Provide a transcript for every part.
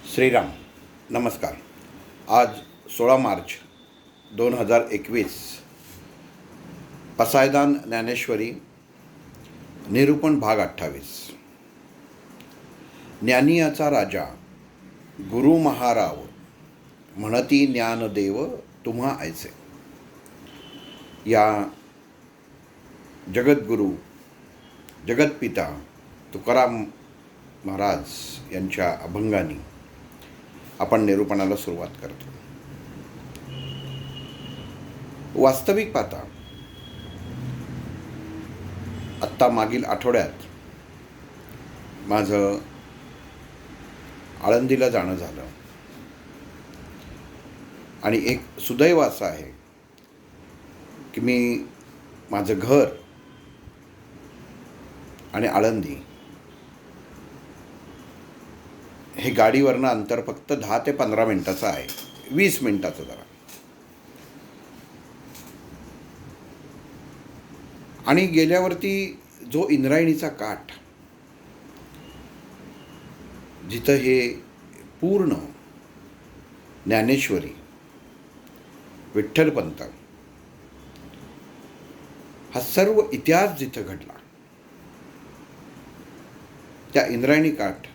श्रीराम. नमस्कार. आज 16 मार्च 2021. पसायदान ज्ञानेश्वरी निरूपण भाग 28. ज्ञानियाचा राजा गुरु महाराव म्हणती ज्ञानदेव तुम्हा ऐसे. या जगद्गुरू जगतपिता तुकाराम महाराज यांच्या अभंगाने आपण निरूपणाला सुरुवात करतो. वास्तविक पाहता आत्ता मागील आठवड्यात माझं आळंदीला जाणं झालं आणि एक सुदैव असं आहे की मी माझं घर आणि आळंदी हे गाडीवरनं अंतर फक्त 10 ते 15 मिनटाचं आहे. 20 मिनटाचं जरा. आणि गेल्यावरती जो इंद्रायणीचा काठ जिथं हे पूर्ण ज्ञानेश्वरी विठ्ठलपंत हा सर्व इतिहास जिथं घडला त्या इंद्रायणी काठ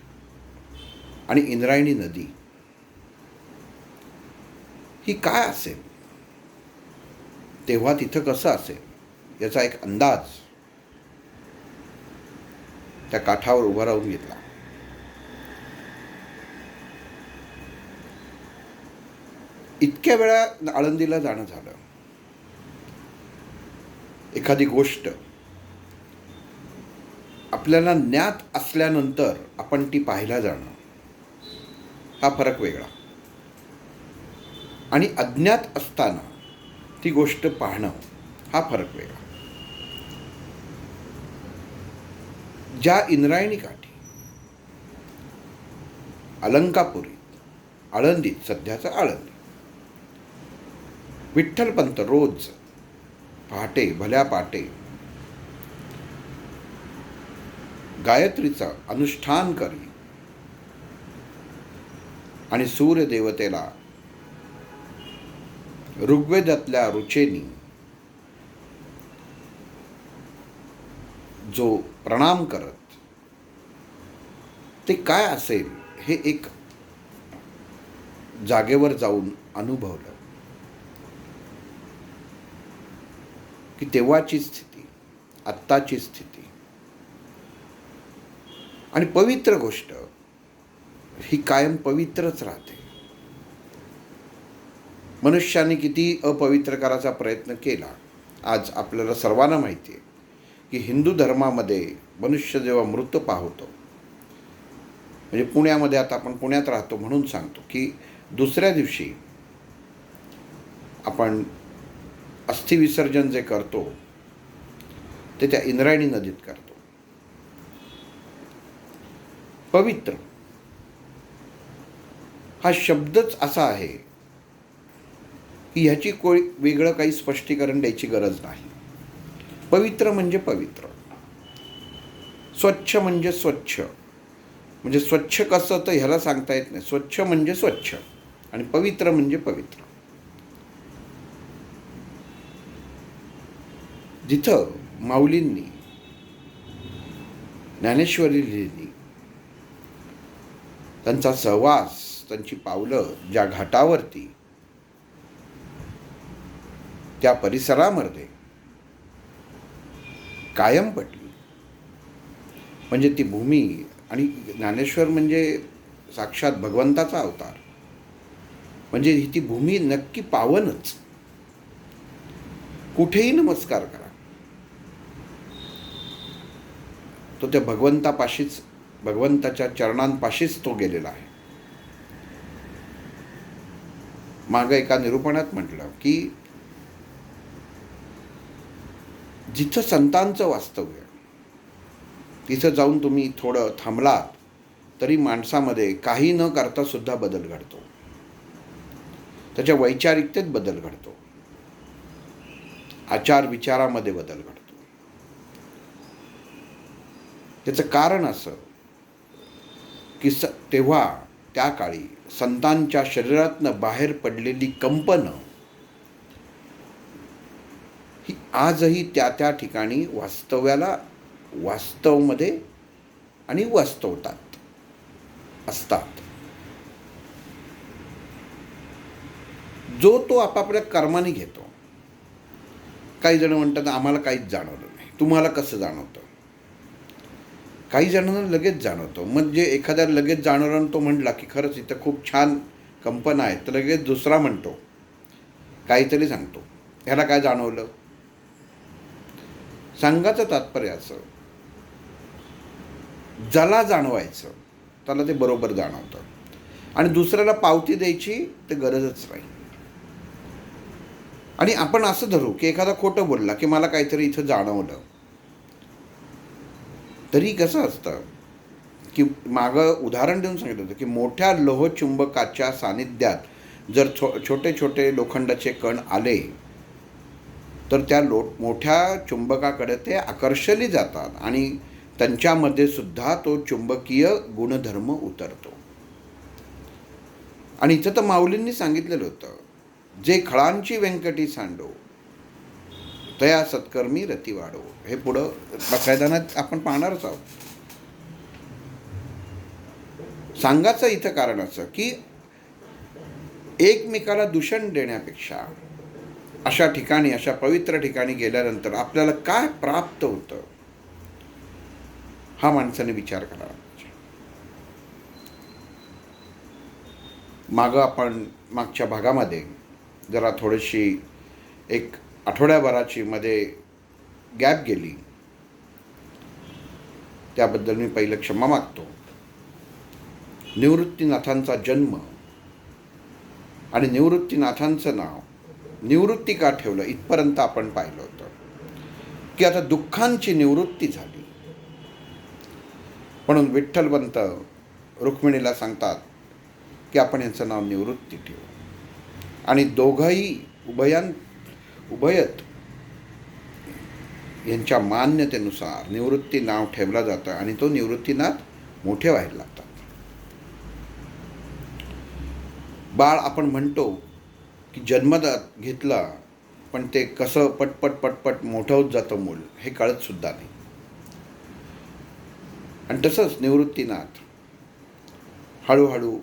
आणि इंद्रायणी नदी ही काय असेल, तेव्हा तिथं कसं असेल याचा एक अंदाज त्या काठावर उभा राहून घेतला. इतक्या वेळा आळंदीला जाणं झालं. एखादी गोष्ट आपल्याला ज्ञात असल्यानंतर आपण ती पाहायला जाणं हा फरक वेगळा, आणि अज्ञात असताना ती गोष्ट पाहणं हा फरक वेगळा. ज्या इंद्रायणी काठी अलंकापुरी आळंदीत, सध्याचं आळंदी, विठ्ठलपंत रोज पहाटे भल्या पहाटे गायत्रीचं अनुष्ठान करी आणि सूर्यदेवतेला ऋग्वेदातल्या रुचेनी जो प्रणाम करत, ते काय असेल हे एक जागेवर जाऊन अनुभवलं की तेव्हाची स्थिती, आत्ताची स्थिती आणि पवित्र गोष्ट ही कायम पवित्रच राहते. मनुष्याने किती अपवित्र करायचा प्रयत्न केला, आज आपल्याला सर्वांना माहिती आहे की हिंदू धर्मामध्ये मनुष्य जेव्हा मृत पावतो, म्हणजे पुण्यामध्ये, आता आपण पुण्यात राहतो म्हणून सांगतो की दुसऱ्या दिवशी आपण अस्थिविसर्जन जे करतो ते त्या इंद्रायणी नदीत करतो. पवित्र हा शब्दच असा आहे की ह्याची वेगळं काही स्पष्टीकरण द्यायची गरज नाही. पवित्र म्हणजे पवित्र, स्वच्छ म्हणजे स्वच्छ. म्हणजे स्वच्छ कसं तर ह्याला सांगता येत नाही. स्वच्छ म्हणजे स्वच्छ आणि पवित्र म्हणजे पवित्र. जिथं माऊलींनी ज्ञानेश्वरी लिहिली, त्यांचा सहवास, त्यांची पावलं ज्या घाटावरती, त्या परिसरामध्ये कायम पडली, म्हणजे ती भूमी, आणि ज्ञानेश्वर म्हणजे साक्षात भगवंताचा अवतार, म्हणजे ती भूमी नक्की पावनच. कुठेही नमस्कार करा, तो त्या भगवंतापाशीच, भगवंताच्या चरणांपाशीच तो गेलेला आहे. मागं एका निरूपणात म्हटलं की जिथं संतांचं वास्तव्य, तिथं जाऊन तुम्ही थोडं थांबलात तरी माणसामध्ये काही न करता सुद्धा बदल घडतो. त्याच्या वैचारिकतेत बदल घडतो, आचार विचारामध्ये बदल घडतो. त्याचं कारण असं की तेव्हा त्या काळी संतांच्या शरीरातनं बाहेर पडलेली कंपनं ही आजही त्या त्या ठिकाणी वास्तवमध्ये आणि वास्तवतात असतात. जो तो आपापल्या कर्माने घेतो. काही जण म्हणतात आम्हाला काहीच जाणवलं नाही. तुम्हाला कसं जाणवतं? काही जणांना लगेच जाणवतं. मग जे एखाद्याला लगेच जाणवलं तो म्हटला की खरंच इथं खूप छान कंपना आहे, तर लगेच दुसरा म्हणतो, काहीतरी सांगतो, ह्याला काय जाणवलं? सांगायचं तात्पर्य असं, ज्याला जाणवायचं त्याला ते बरोबर जाणवतं आणि दुसऱ्याला पावती द्यायची ते गरजच नाही. आणि आपण असं धरू की एखादा खोटं बोलला की मला काहीतरी इथं जाणवलं, तरी कसं असतं की मागं उदाहरण देऊन सांगितलं होतं की मोठ्या लोहचुंबकाच्या सानिध्यात जर छोटे छोटे लोखंडाचे कण आले तर त्या मोठ्या चुंबकाकडे ते आकर्षले जातात आणि त्यांच्यामध्ये सुद्धा तो चुंबकीय गुणधर्म उतरतो. आणि इथं तर माऊलींनी सांगितलेलं होतं, जे खळांची व्यंकटी सांडो तया सत्कर्मी रती वाढो. हे पुढं बकायदानात आपण पाहणारच आहोत. सांगायचं इथं कारण असं की एकमेकाला दूषण देण्यापेक्षा अशा ठिकाणी, अशा पवित्र ठिकाणी गेल्यानंतर आपल्याला काय प्राप्त होतं हा माणसाने विचार करावा पाहिजे. आपण मागच्या भागामध्ये जरा थोडीशी एक आठवड्याभराची मध्ये गॅप गेली, त्याबद्दल मी पहिलं क्षमा मागतो. निवृत्तीनाथांचा जन्म आणि निवृत्तीनाथांचं नाव निवृत्ती का ठेवलं इथपर्यंत आपण पाहिलं होतं की आता दुःखांची निवृत्ती झाली म्हणून विठ्ठलपंत रुक्मिणीला सांगतात की आपण यांचं नाव निवृत्ती ठेवू. आणि दोघंही उभयत यांच्या मान्यतेनुसार निवृत्ती नाव ठेवलं जातं आणि तो निवृत्तीनाथ मोठे व्हायला लागतात. बाळ आपण म्हणतो की जन्मदात घेतला पण ते कसं पटपट मोठं होत जातं मूल हे कळत सुद्धा नाही. आणि तसंच निवृत्तीनाथ हळूहळू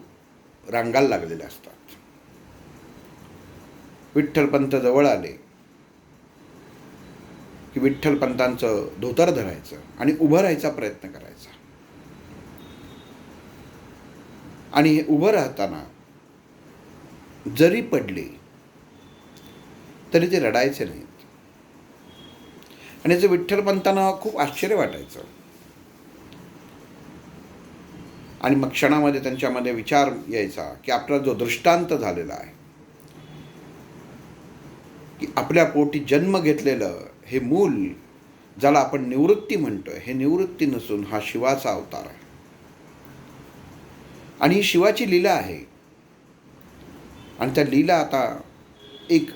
रांगायला लागलेले असतात. विठ्ठलपंत जवळ आले की विठ्ठलपंतांचं धोतर धरायचं आणि उभं राहायचा प्रयत्न करायचा. आणि हे उभं राहताना जरी पडले तरी ते रडायचे नाहीत. आणि याचं विठ्ठलपंतांना खूप आश्चर्य वाटायचं. आणि मग क्षणामध्ये त्यांच्यामध्ये विचार यायचा की आपला जो दृष्टांत झालेला आहे की आपल्या पोटी जन्म घेतलेलं हे मूल ज्याला आपण निवृत्ती म्हणतोय, हे निवृत्ती नसून हा शिवाचा अवतार आहे आणि ही शिवाची लीला आहे. आणि त्या लीला आता एक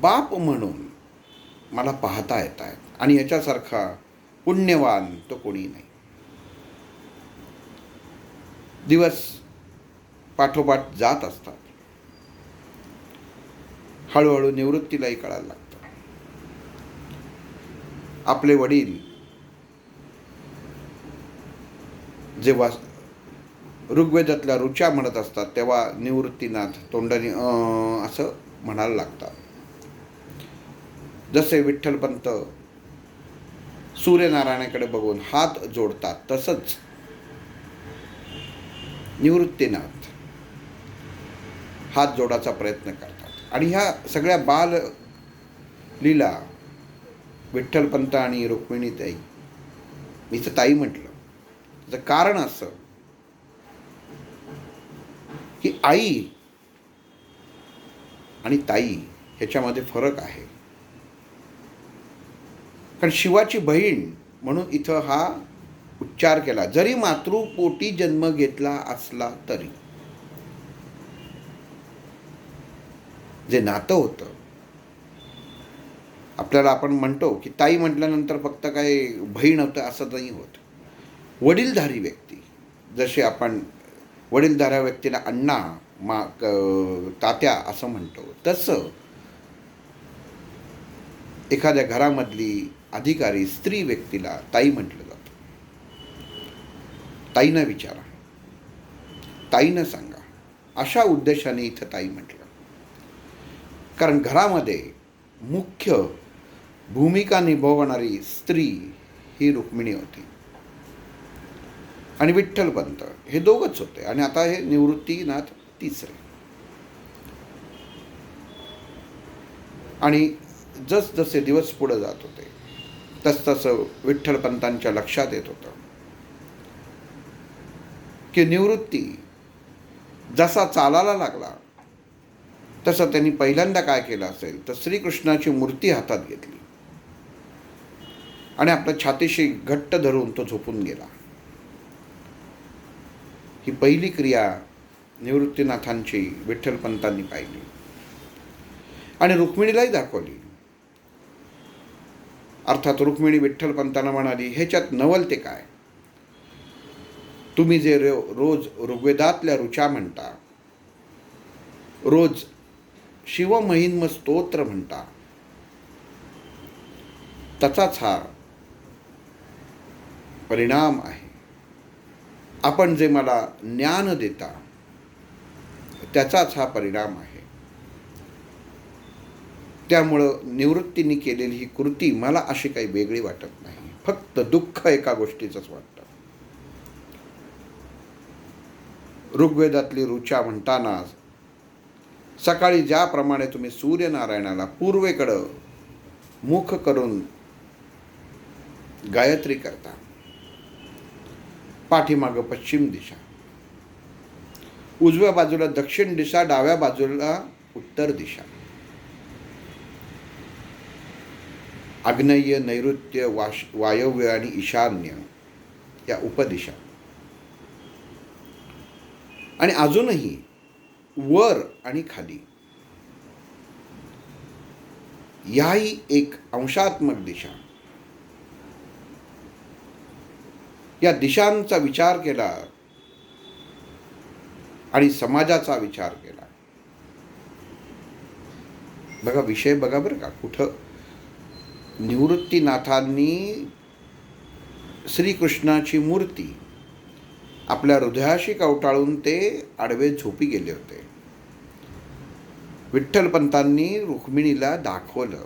बाप म्हणून मला पाहता येत आहेत आणि याच्यासारखा पुण्यवान तो कोणी नाही. दिवस पाठोपाठ जात असतात. हळूहळू निवृत्तीलाही कळायला लागतं. आपले वडील जेव्हा ऋग्वेदातल्या ऋचा म्हणत असतात तेव्हा निवृत्तीनाथ तोंडाने असं म्हणायला लागतात. जसे विठ्ठलपंत सूर्यनारायणाकडे बघून हात जोडतात तसंच निवृत्तीनाथ हात जोडायचा प्रयत्न करतात. आणि ह्या सगळ्या बाल लीला विठ्ठलपंत आणि रुक्मिणीताई, मी तर ताई म्हटलं, त्याचं कारण असं की आई आणि ताई ह्याच्यामध्ये फरक आहे. कारण शिवाची बहीण म्हणून इथं हा उच्चार केला. जरी मातृपोटी जन्म घेतला असला तरी जे नातं होतं आपल्याला, आपण म्हणतो की ताई म्हटल्यानंतर फक्त काही बहीण होतं असं नाही होत. वडीलधारी व्यक्ती, जसे आपण वडीलधाऱ्या व्यक्तीला अण्णा, तात्या असं म्हणतो, तसं एखाद्या घरामधली अधिकारी स्त्री व्यक्तीला ताई म्हटलं जातं. ताईनं विचारा, ताईनं सांगा, अशा उद्देशाने इथं ताई म्हटलं. कारण घरामध्ये मुख्य भूमिका निभावणारी स्त्री ही रुक्मिणी होती आणि विठ्ठलपंत हे दोघंच होते. आणि आता हे निवृत्तीनाथ तिसरे. आणि जसजसे दिवस पुढे जात होते तसतसं विठ्ठलपंतांच्या लक्षात येत होतं की निवृत्ती जसा चालायला लागला तसं त्यांनी पहिल्यांदा काय केलं असेल तर श्रीकृष्णाची मूर्ती हातात घेतली आणि आपल्या छातीशी घट्ट धरून तो झोपून गेला. ही पहिली क्रिया निवृत्तीनाथांची विठ्ठलपंतांनी पाहिली आणि रुक्मिणीलाही दाखवली. अर्थात रुक्मिणी विठ्ठलपंतांना म्हणाली, ह्याच्यात नवल ते काय? तुम्ही जे रोज ऋग्वेदातल्या ऋचा म्हणता, रोज शिवमहिन्म स्तोत्र म्हणता, त्याचाच हा परिणाम आहे. आपण जे मला ज्ञान देता त्याचाच हा परिणाम आहे. त्यामुळं निवृत्तीने केलेली ही कृती मला अशी काही वेगळी वाटत नाही. फक्त दुःख एका गोष्टीचंच वाटतं. ऋग्वेदातली ऋचा म्हणताना सकाळी ज्याप्रमाणे तुम्ही सूर्यनारायणाला पूर्वेकडं मुख करून गायत्री करता, पाठीमागं पश्चिम दिशा, उजव्या बाजूला दक्षिण दिशा, डाव्या बाजूला उत्तर दिशा, आग्नेय, नैऋत्य, वायव्य आणि ईशान्य या उपदिशा. आणि अजूनही वर आणि खाली याही एक अंशात्मक दिशा. या दिशांचा विचार केला आणि समाजाचा विचार केला. बघा विषय बघा बरं का, कुठं निवृत्तीनाथांनी श्रीकृष्णाची मूर्ती आपल्या हृदयाशी कवटाळून ते आडवे झोपी गेले होते. विठ्ठलपंतांनी रुक्मिणीला दाखवलं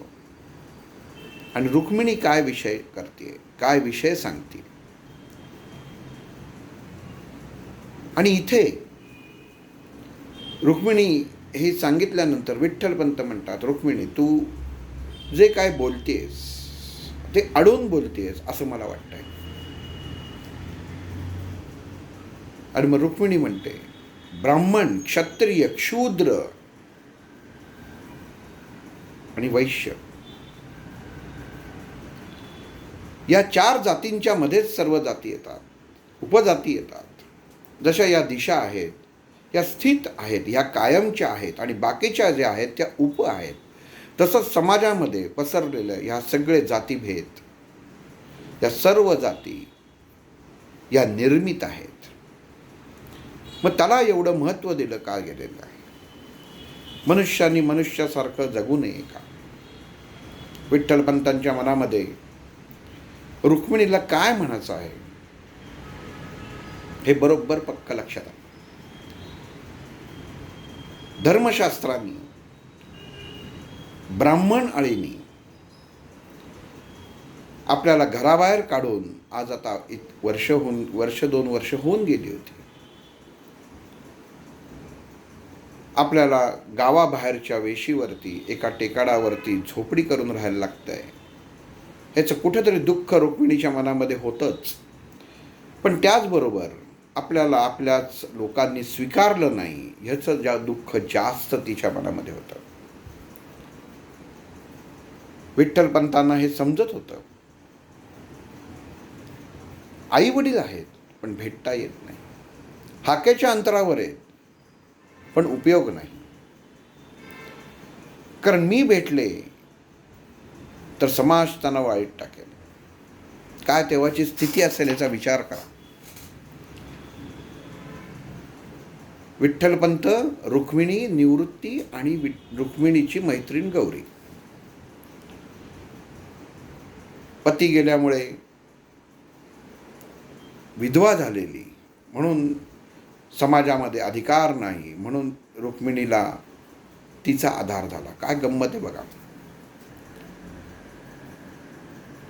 आणि रुक्मिणी काय विषय करते, काय विषय सांगते. आणि इथे रुक्मिणी हे सांगितल्यानंतर विठ्ठलपंत म्हणतात, रुक्मिणी तू जे काय बोलतेस ते अडून बोलतेस असं मला वाटतंय. आणि मग रुक्मिणी म्हणते, ब्राह्मण, क्षत्रिय, शूद्र आणि वैश्य या 4 जातींच्या मध्येच सर्व जाती येतात, उपजाती येतात. जशा या दिशा आहेत या स्थित आहेत, ह्या कायमच्या आहेत आणि बाकीच्या ज्या आहेत त्या उप आहेत, तसंच समाजामध्ये पसरलेलं ह्या सगळे जातीभेद, या सर्व जाती या निर्मित आहेत. मग त्याला एवढं महत्त्व दिलं का गेलेलं आहे? मनुष्याने मनुष्यासारखं जगू नये का? विठ्ठलपंतांच्या मनामध्ये रुक्मिणीला काय म्हणायचं आहे हे बरोबर पक्क लक्षात आलं. धर्मशास्त्रांनी, ब्राह्मण आळीनी आपल्याला घराबाहेर काढून आज आता वर्ष 2 वर्ष होऊन गेली होती. आपल्याला गावाबाहेरच्या वेशीवरती एका टेकाडावरती झोपडी करून राहायला लागतंय. ह्याचं कुठेतरी दुःख रुक्मिणीच्या मनामध्ये होतंच. पण त्याचबरोबर आपल्याला आपल्याच लोकांनी स्वीकारलं नाही ह्याचं दुःख जास्त तिच्या मनामध्ये होतं. विठ्ठलपंतांना हे समजत होतं. आई वडील आहेत पण भेटता येत नाही, हाकेच्या अंतरावर आहेत पण उपयोग नाही. कारण मी भेटले तर समाज त्यांना वाईट टाकेल. काय तेव्हाची स्थिती असेल याचा विचार करा. विठ्ठलपंत, रुक्मिणी, निवृत्ती आणि रुक्मिणीची मैत्रीण गौरी. पती गेल्यामुळे विधवा झालेली, म्हणून समाजामध्ये अधिकार नाही, म्हणून रुक्मिणीला तिचा आधार झाला. काय गंमत आहे बघा.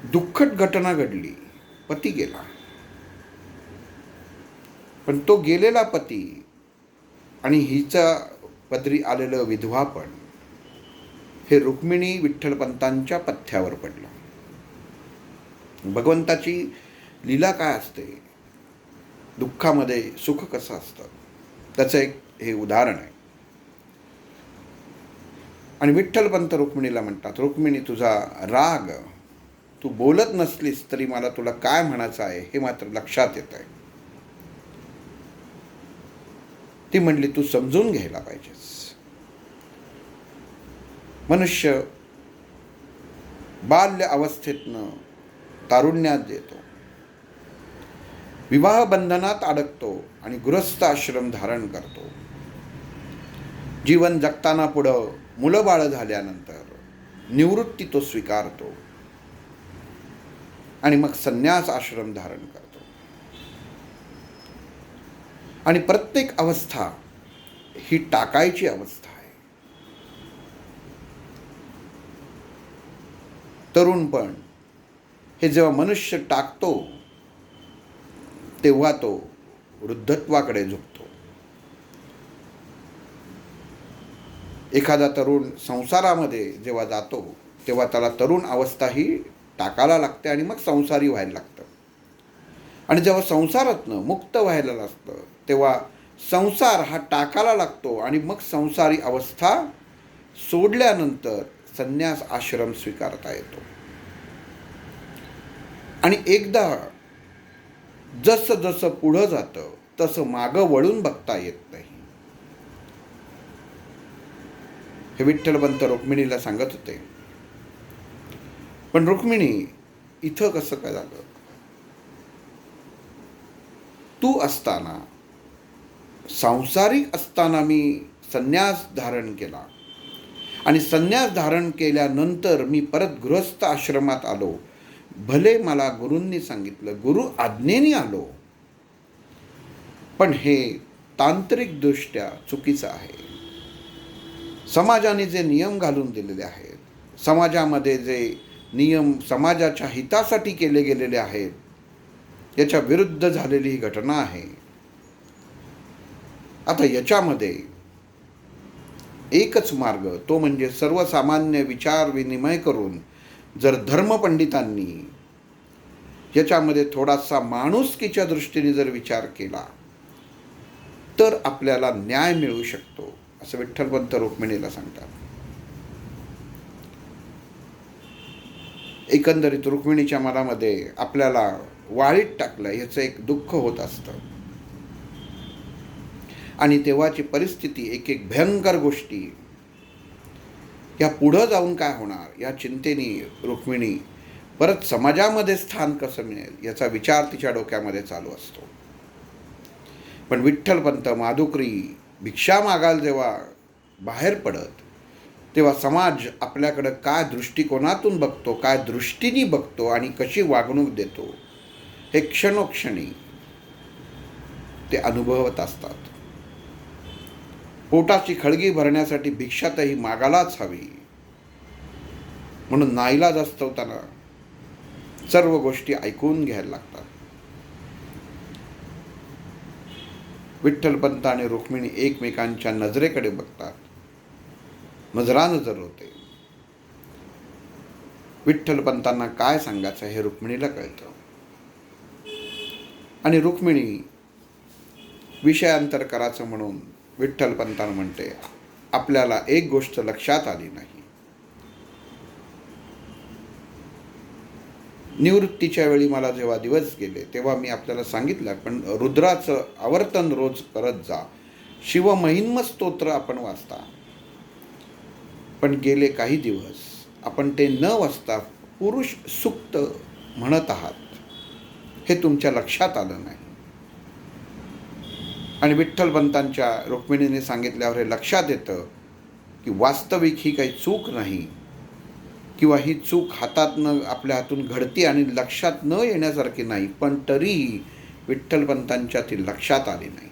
दुःखद घटना घडली, पती गेला, पण तो गेलेला पती आणि हिचा पदरी आलेलं विधवापण हे रुक्मिणी विठ्ठलपंतांच्या पथ्यावर पडलं. भगवंताची लीला काय असते, दुःखामध्ये सुख कसं असतं, त्याचं एक हे उदाहरण आहे. आणि विठ्ठलपंत रुक्मिणीला म्हणतात, रुक्मिणी तुझा राग, तू बोलत नसलीस तरी मला तुला काय म्हणायचं आहे हे मात्र लक्षात येत आहे. ती म्हणली, तू समजून घ्यायला पाहिजेस. मनुष्य बाल्य अवस्थेतनं तारुण्यात येतो, विवाह बंधनात अडकतो आणि गृहस्थ आश्रम धारण करतो. जीवन जगताना पुढं मुलं बाळ झाल्यानंतर निवृत्ती तो स्वीकारतो आणि मग संन्यास आश्रम धारण करतो. आणि प्रत्येक अवस्था ही टाकायची अवस्था आहे. तरुणपण हे जेव्हा मनुष्य टाकतो तेव्हा तो वृद्धत्वाकडे झुकतो. एखादा तरुण संसारामध्ये जेव्हा जातो तेव्हा त्याला तरुण अवस्था ही टाकायला लागते आणि मग संसारी व्हायला लागतं. आणि जेव्हा संसारातनं मुक्त व्हायला लागतं तेव्हा संसार हा टाकायला लागतो आणि मग संसारी अवस्था सोडल्यानंतर संन्यास आश्रम स्वीकारता येतो. आणि एकदा जसं जसं पुढं जातं तसं मागं वळून बघता येत नाही. हे विठ्ठलपंत रुक्मिणीला सांगत होते. पण रुक्मिणी, इथं कसं काय झालं? तू असताना, सांसारिक असताना मी संन्यास धारण केला आणि संन्यास धारण केल्यानंतर मी परत गृहस्थ आश्रमात आलो. भले मला गुरूंनी सांगितलं, गुरु आज्ञेने आलो, पण हे तांत्रिकदृष्ट्या चुकीचं आहे. समाजाने जे नियम घालून दिलेले आहेत, समाजामध्ये जे नियम समाजाच्या हितासाठी केले गेलेले आहेत, याच्या विरुद्ध झालेली ही घटना आहे. आता याच्यामध्ये एकच मार्ग, तो म्हणजे सर्वसामान्य विचार विनिमय करून जर धर्मपंडितांनी याच्यामध्ये थोडासा माणुसकीच्या दृष्टीने जर विचार केला तर आपल्याला न्याय मिळू शकतो, असं विठ्ठलपंत रुक्मिणीला सांगतात. एकंदरीत रुक्मिणीच्या मनामध्ये आपल्याला वाळीत टाकलं याचं एक दुःख होत असतं. आणि तेव्हाची परिस्थिती, एक एक भयंकर गोष्टी, या पुढं जाऊन काय होणार या चिंतेने रुक्मिणी परत समाजामध्ये स्थान कसं मिळेल याचा विचार तिच्या डोक्यामध्ये चालू असतो. पण विठ्ठलपंत माधुकरी भिक्षा मागायला जेव्हा बाहेर पडत तेव्हा समाज आपल्याकडं काय दृष्टिकोनातून बघतो, काय दृष्टीने बघतो आणि कशी वागणूक देतो हे क्षणोक्षणी ते अनुभवत असतात. पोटाची खळगी भरण्यासाठी भिक्षातही मागायलाच हवी, म्हणून नाईलाज असताना सर्व गोष्टी ऐकून घ्यायला लागतात. विठ्ठलपंत आणि रुक्मिणी एकमेकांच्या नजरेकडे बघतात, नजरानजर होते. विठ्ठलपंतांना काय सांगायचं हे रुक्मिणीला कळतं आणि रुक्मिणी विषयांतर करायचं म्हणून विठ्ठलपंतांना म्हणते, आपल्याला एक गोष्ट लक्षात आली नाही. निवृत्तीच्या वेळी मला जेव्हा दिवस गेले तेव्हा मी आपल्याला सांगितलं, पण रुद्राचं आवर्तन रोज करत जा, शिवमहिम्न स्तोत्र आपण वाचता. पण गेले काही दिवस आपण ते न वाचता पुरुष सूक्त म्हणत आहात, हे तुमच्या लक्षात आलं नाही. आणि विठ्ठलपंतांच्या रुक्मिणीने सांगितल्यावर हे लक्षात येतं की वास्तविक ही काही चूक नाही, किंवा ही चूक आपल्या हातून घडती आणि लक्षात न येण्यासारखी नाही, पण तरीही विठ्ठलपंतांच्या ती लक्षात आली नाही.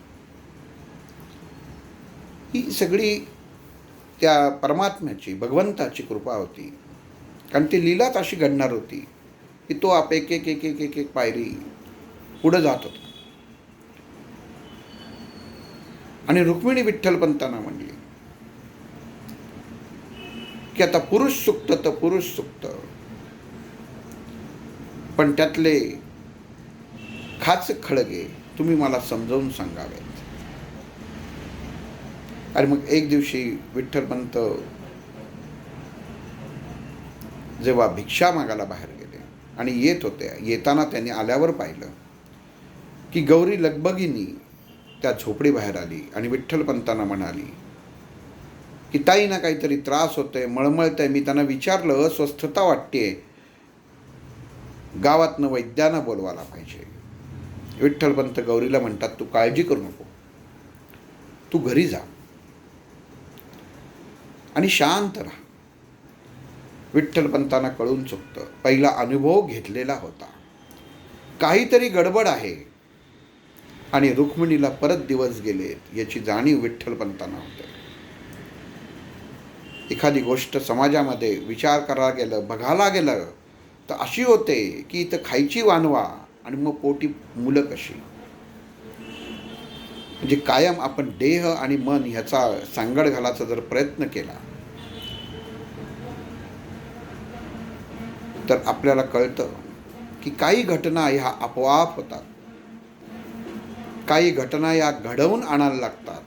ही सगळी त्या परमात्म्याची, भगवंताची कृपा होती. कारण ती लीलाच अशी घडणार होती की तो आप एक एक एक एक एक एक पायरी पुढं जात होता. आणि रुक्मिणी विठ्ठलपंतांना म्हणली की आता पुरुष सुक्त तर पुरुष सुक्त, पण त्यातले खाच खळगे तुम्ही मला समजावून सांगावेत. आणि मग एक दिवशी विठ्ठलपंत जेव्हा भिक्षा मागायला बाहेर गेले आणि येत होते, येताना त्यांनी आल्यावर पाहिलं की गौरी लगबगीनी त्या झोपडी बाहेर आली आणि विठ्ठलपंतांना म्हणाली की ताईंना काहीतरी त्रास होतोय, मळमळतंय. मी त्यांना विचारलं, अस्वस्थता वाटतेय, गावातनं वैद्यांना बोलवायला पाहिजे. विठ्ठलपंत गौरीला म्हणतात, तू काळजी करू नको, तू घरी जा आणि शांत राहा. विठ्ठलपंतांना कळून चुकतं, पहिला अनुभव घेतलेला होता, काहीतरी गडबड आहे. आणि रुक्मिणीला परत दिवस गेलेत याची जाणीव विठ्ठलपंतांना होते. एखादी गोष्ट समाजामध्ये विचार करायला गेलं, बघायला गेलं तर अशी होते की इथं खायची वानवा आणि मग पोटी मुलं कशी. म्हणजे कायम आपण देह आणि मन ह्याचा सांगड घालायचा जर प्रयत्न केला तर आपल्याला कळतं की काही घटना ह्या आपोआप होतात, काही घटना या घडवून आणायला लागतात,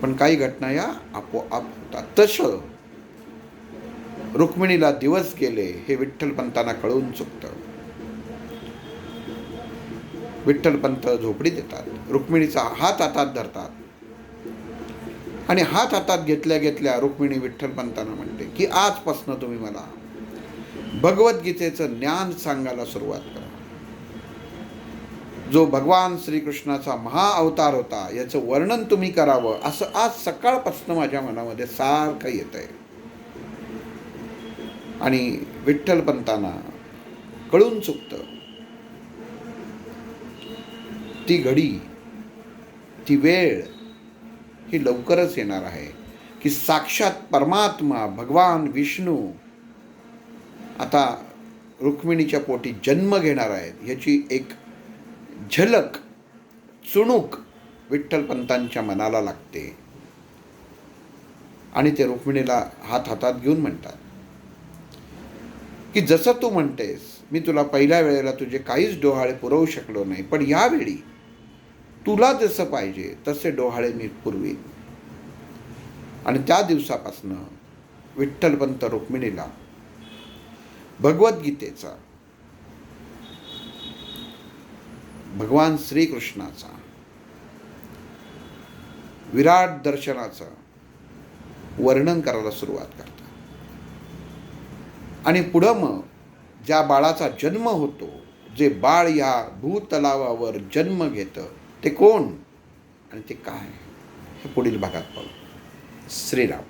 पण काही घटना या आपोआप होतात. तसं रुक्मिणीला दिवस गेले हे विठ्ठलपंतांना कळून चुकतं. विठ्ठलपंत झोपडीत येतात, रुक्मिणीचा हात हातात धरतात आणि हात हातात घेतल्या घेतल्या रुक्मिणी विठ्ठलपंतांना म्हणते की आजपासून तुम्ही मला भगवद्गीतेचं ज्ञान सांगायला सुरुवात करा. जो भगवान श्रीकृष्णाचा महाअवतार होता याचं वर्णन तुम्ही करावं असं आज सकाळपासून माझ्या मनामध्ये सारखं येत आहे. आणि विठ्ठलपंतांना कळून चुकतं, ती घडी, ती वेळ ही लवकरच येणार आहे की साक्षात परमात्मा भगवान विष्णू आता रुक्मिणीच्या पोटी जन्म घेणार आहेत. याची एक झलक, चुणूक विठ्ठलपंतांच्या मनाला लागते आणि ते रुक्मिणीला हात हातात घेऊन म्हणतात की जसं तू म्हणतेस, मी तुला पहिल्या वेळेला तुझे काहीच डोहाळे पुरवू शकलो नाही, पण यावेळी तुला जसं पाहिजे तसे डोहाळे मी पुरवीन. आणि त्या दिवसापासून विठ्ठलपंत रुक्मिणीला भगवद्गीतेचा, भगवान श्रीकृष्णाचा, विराट दर्शनाचं वर्णन करायला सुरुवात करतात. आणि पुढं मग ज्या बाळाचा जन्म होतो, जे बाळ या भूतलावावर जन्म घेतं, ते कोण आणि ते काय हे पुढील भागात पाहू. श्रीराम.